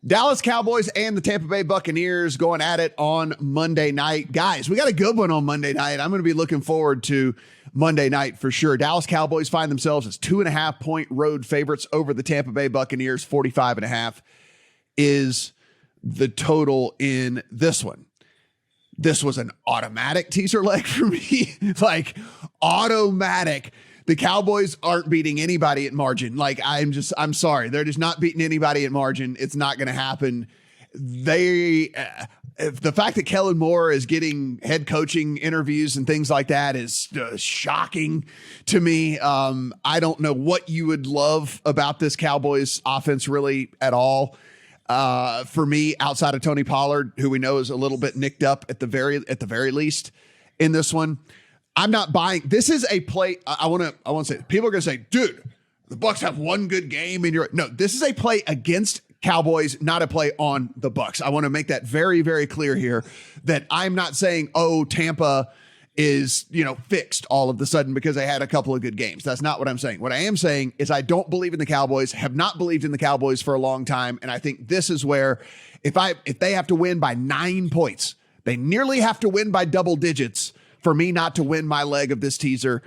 Dallas Cowboys and the Tampa Bay Buccaneers going at it on Monday night. Guys, we got a good one on Monday night. I'm going to be looking forward to Monday night for sure. Dallas Cowboys find themselves as 2.5-point road favorites over the Tampa Bay Buccaneers. 45.5 is the total in this one. This was an automatic teaser leg for me. Like, automatic. The Cowboys aren't beating anybody at margin. Like, I'm sorry. They're just not beating anybody at margin. It's not going to happen. The fact that Kellen Moore is getting head coaching interviews and things like that is shocking to me. I don't know what you would love about this Cowboys offense really at all. For me, outside of Tony Pollard, who we know is a little bit nicked up at the very least in this one. I'm not buying. This is a play. I want to say, people are going to say, dude, the Bucs have one good game. And no, this is a play against Cowboys, not a play on the Bucs. I want to make that very, very clear here that I'm not saying, oh, Tampa is, fixed all of the sudden because they had a couple of good games. That's not what I'm saying. What I am saying is I don't believe in the Cowboys, have not believed in the Cowboys for a long time. And I think this is where if they have to win by 9 points, they nearly have to win by double digits for me not to win my leg of this teaser.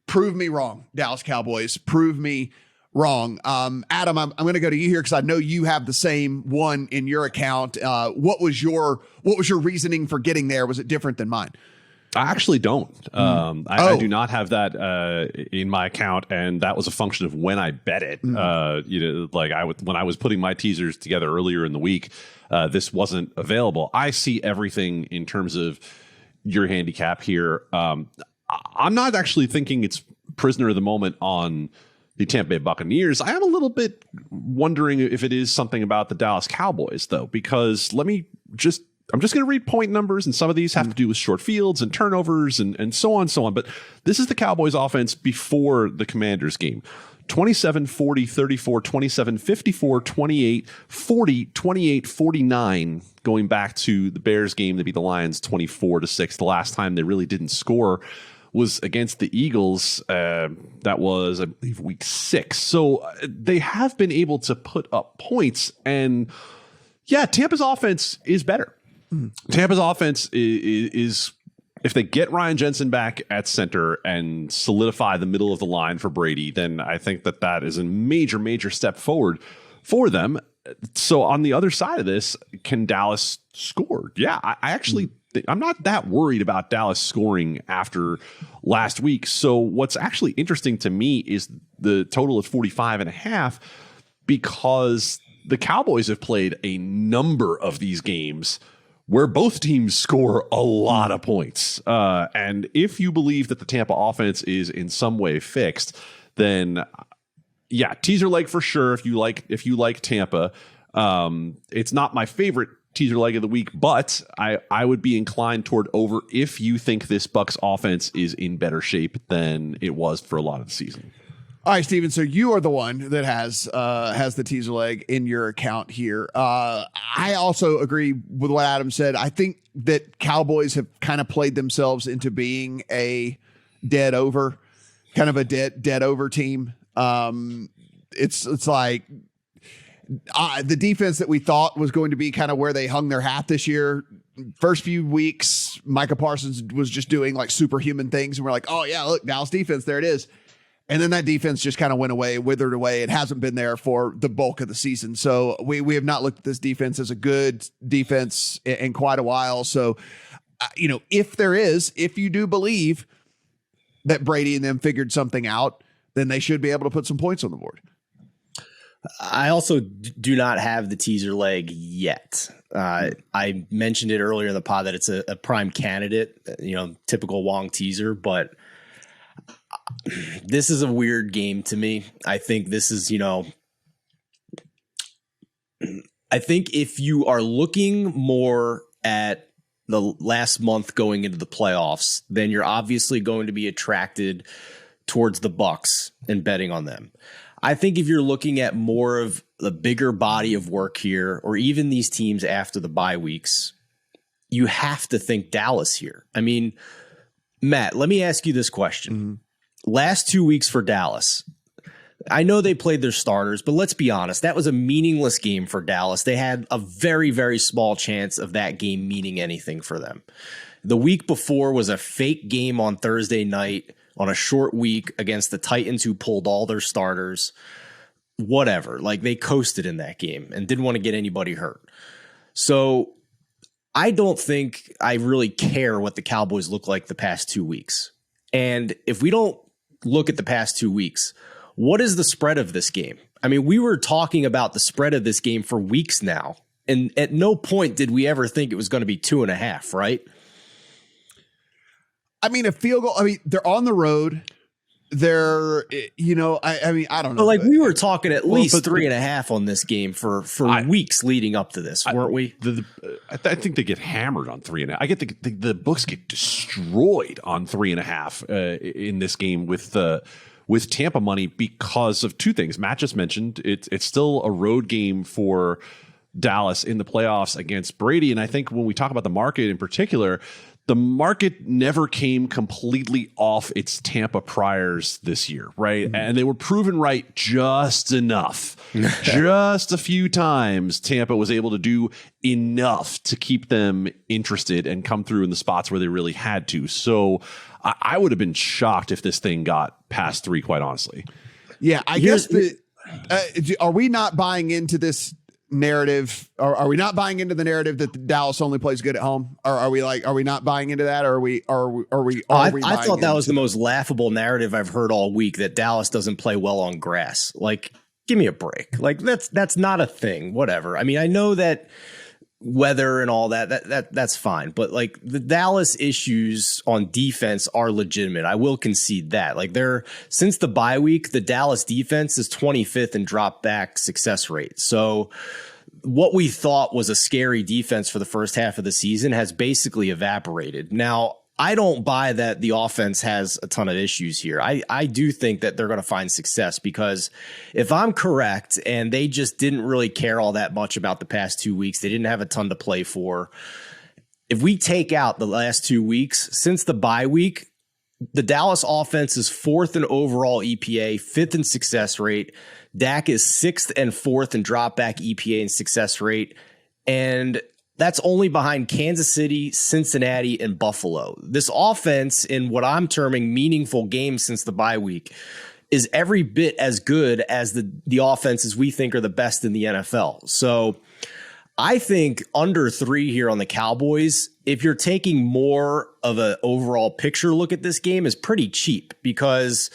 Prove me wrong, Dallas Cowboys. Prove me wrong. Adam, I'm going to go to you here because I know you have the same one in your account. What was your reasoning for getting there? Was it different than mine? I actually don't. I do not have that in my account, and that was a function of when I bet it. When I was putting my teasers together earlier in the week, this wasn't available. I see everything in terms of your handicap here. I'm not actually thinking it's prisoner of the moment on the Tampa Bay Buccaneers. I am a little bit wondering if it is something about the Dallas Cowboys, though, because I'm just going to read point numbers, and some of these have to do with short fields and turnovers and so on and so on. But this is the Cowboys offense before the Commanders game. 27, 40, 34, 27, 54, 28, 40, 28, 49, going back to the Bears game. They beat the Lions 24-6. The last time they really didn't score was against the Eagles. That was, I believe, week 6. So they have been able to put up points. And yeah, Tampa's offense is better. Tampa's offense is if they get Ryan Jensen back at center and solidify the middle of the line for Brady, then I think that is a major, major step forward for them. So on the other side of this, can Dallas score? Yeah, I actually think I'm not that worried about Dallas scoring after last week. So what's actually interesting to me is the total is 45.5 because the Cowboys have played a number of these games where both teams score a lot of points. And if you believe that the Tampa offense is in some way fixed, then yeah, teaser leg for sure. If you like Tampa, it's not my favorite teaser leg of the week, but I would be inclined toward over if you think this Bucs offense is in better shape than it was for a lot of the season. All right, Steven, so you are the one that has the teaser leg in your account here. I also agree with what Adam said. I think that Cowboys have kind of played themselves into being a dead over team. It's like the defense that we thought was going to be kind of where they hung their hat this year. First few weeks, Micah Parsons was just doing like superhuman things, and we're like, oh yeah, look, Dallas defense, there it is. And then that defense just kind of went away, withered away. It hasn't been there for the bulk of the season. So we have not looked at this defense as a good defense in quite a while. So, if you do believe that Brady and them figured something out, then they should be able to put some points on the board. I also do not have the teaser leg yet. I mentioned it earlier in the pod that it's a prime candidate, typical Wong teaser, but this is a weird game to me. I think this is, I think if you are looking more at the last month going into the playoffs, then you're obviously going to be attracted towards the Bucs and betting on them. I think if you're looking at more of the bigger body of work here, or even these teams after the bye weeks, you have to think Dallas here. I mean, Matt, let me ask you this question. Mm-hmm. Last 2 weeks for Dallas, I know they played their starters, but let's be honest. That was a meaningless game for Dallas. They had a very, very small chance of that game meaning anything for them. The week before was a fake game on Thursday night on a short week against the Titans, who pulled all their starters. Whatever. Like, they coasted in that game and didn't want to get anybody hurt. So I don't think I really care what the Cowboys look like the past 2 weeks. And if we don't look at the past 2 weeks, what is the spread of this game? I mean, we were talking about the spread of this game for weeks now, and at no point did we ever think it was going to be 2.5, right? I mean, a field goal. I mean, they're on the road. They're, I mean, I don't know. But like, we were talking at least 3.5 on this game for weeks leading up to this, weren't we? I think they get hammered on 3.5. I get the books get destroyed on 3.5 in this game with Tampa money because of two things. Matt just mentioned it's still a road game for Dallas in the playoffs against Brady, and I think when we talk about the market in particular, the market never came completely off its Tampa priors this year, right? Mm-hmm. And they were proven right just enough. Just a few times Tampa was able to do enough to keep them interested and come through in the spots where they really had to. So I would have been shocked if this thing got past 3, quite honestly. Yeah, I guess are we not buying into this narrative? Are we not buying into the narrative that Dallas only plays good at home? Or are we not buying into that? Or are we I thought that was the most laughable narrative I've heard all week, that Dallas doesn't play well on grass. Like, give me a break. Like, that's not a thing. Whatever. I mean, I know that weather and all that's fine, but like, the Dallas issues on defense are legitimate. I will concede that. Like, since the bye week, the Dallas defense is 25th in drop back success rate. So what we thought was a scary defense for the first half of the season has basically evaporated. Now, I don't buy that the offense has a ton of issues here. I do think that they're going to find success, because if I'm correct and they just didn't really care all that much about the past 2 weeks, they didn't have a ton to play for. If we take out the last 2 weeks since the bye week, the Dallas offense is 4th in overall EPA, 5th in success rate. Dak is 6th and 4th in drop back EPA and success rate. And that's only behind Kansas City, Cincinnati, and Buffalo. This offense, in what I'm terming meaningful games since the bye week, is every bit as good as the offenses we think are the best in the NFL. So I think under 3 here on the Cowboys, if you're taking more of an overall picture look at this game, is pretty cheap, because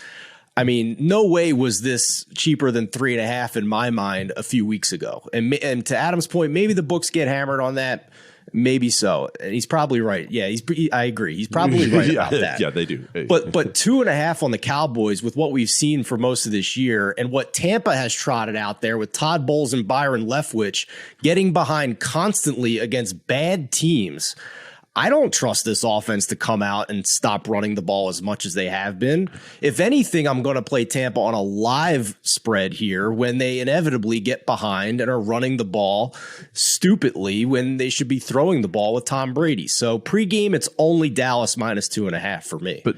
I mean, no way was this cheaper than 3.5 in my mind a few weeks ago. And to Adam's point, maybe the books get hammered on that. Maybe so. And he's probably right. Yeah, I agree. He's probably right about that. Yeah, they do. But 2.5 on the Cowboys, with what we've seen for most of this year and what Tampa has trotted out there with Todd Bowles and Byron Leftwich getting behind constantly against bad teams, I don't trust this offense to come out and stop running the ball as much as they have been. If anything, I'm going to play Tampa on a live spread here when they inevitably get behind and are running the ball stupidly when they should be throwing the ball with Tom Brady. So pregame, it's only Dallas minus 2.5 for me. But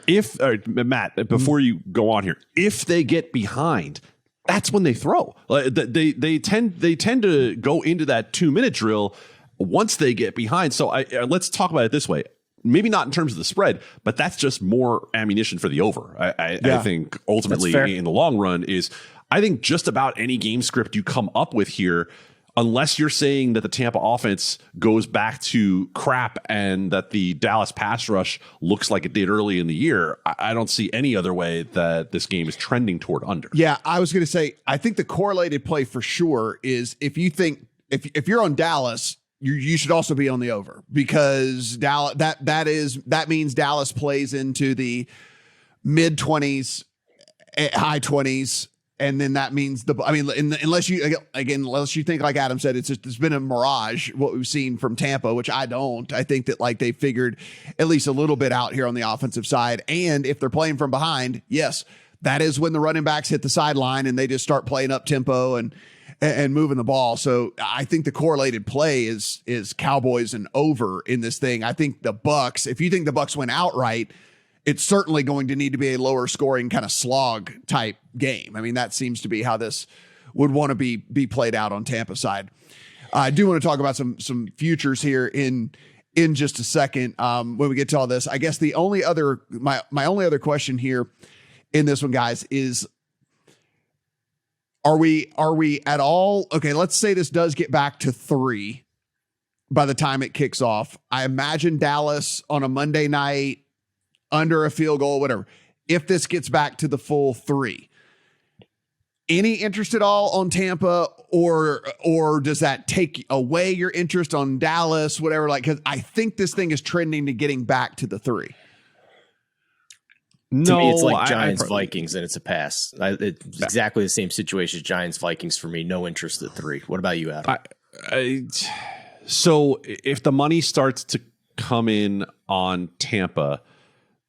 if Matt, before you go on here, if they get behind, that's when they throw. They tend to go into that 2-minute drill once they get behind. So let's talk about it this way. Maybe not in terms of the spread, but that's just more ammunition for the over. I think ultimately in the long run is, I think just about any game script you come up with here, unless you're saying that the Tampa offense goes back to crap and that the Dallas pass rush looks like it did early in the year, I don't see any other way that this game is trending toward under. Yeah, I was going to say, I think the correlated play for sure is, if you think, if you're on Dallas, you should also be on the over, because Dallas, that means Dallas plays into the mid 20s, high 20s. And then that means unless you think, like Adam said, it's been a mirage what we've seen from Tampa, which I don't. I think that like they figured at least a little bit out here on the offensive side. And if they're playing from behind, yes, that is when the running backs hit the sideline and they just start playing up tempo and moving the ball. So I think the correlated play is Cowboys and over in this thing. I think the Bucks, if you think the Bucks win outright it's certainly going to need to be a lower scoring kind of slog type game. I mean, that seems to be how this would want to be played out on Tampa side. I do want to talk about some futures here in just a second when we get to all this. I guess the only other my only other question here in this one, guys, is are we at all okay? Let's say this does get back to 3 by the time it kicks off. I imagine Dallas on a Monday night under a field goal, whatever. If this gets back to the full 3, any interest at all on Tampa, or does that take away your interest on Dallas, whatever? Like, because I think this thing is trending to getting back to the 3. No, to me, it's like Giants Vikings, and it's a pass. It's exactly the same situation as Giants Vikings for me. No interest at 3. What about you, Adam? So if the money starts to come in on Tampa,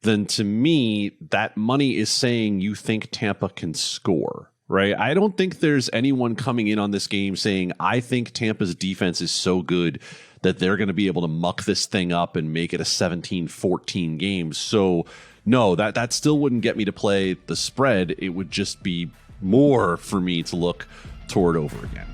then to me, that money is saying you think Tampa can score, right? I don't think there's anyone coming in on this game saying, I think Tampa's defense is so good that they're going to be able to muck this thing up and make it a 17-14 game. So no, that still wouldn't get me to play the spread. It would just be more for me to look toward over again.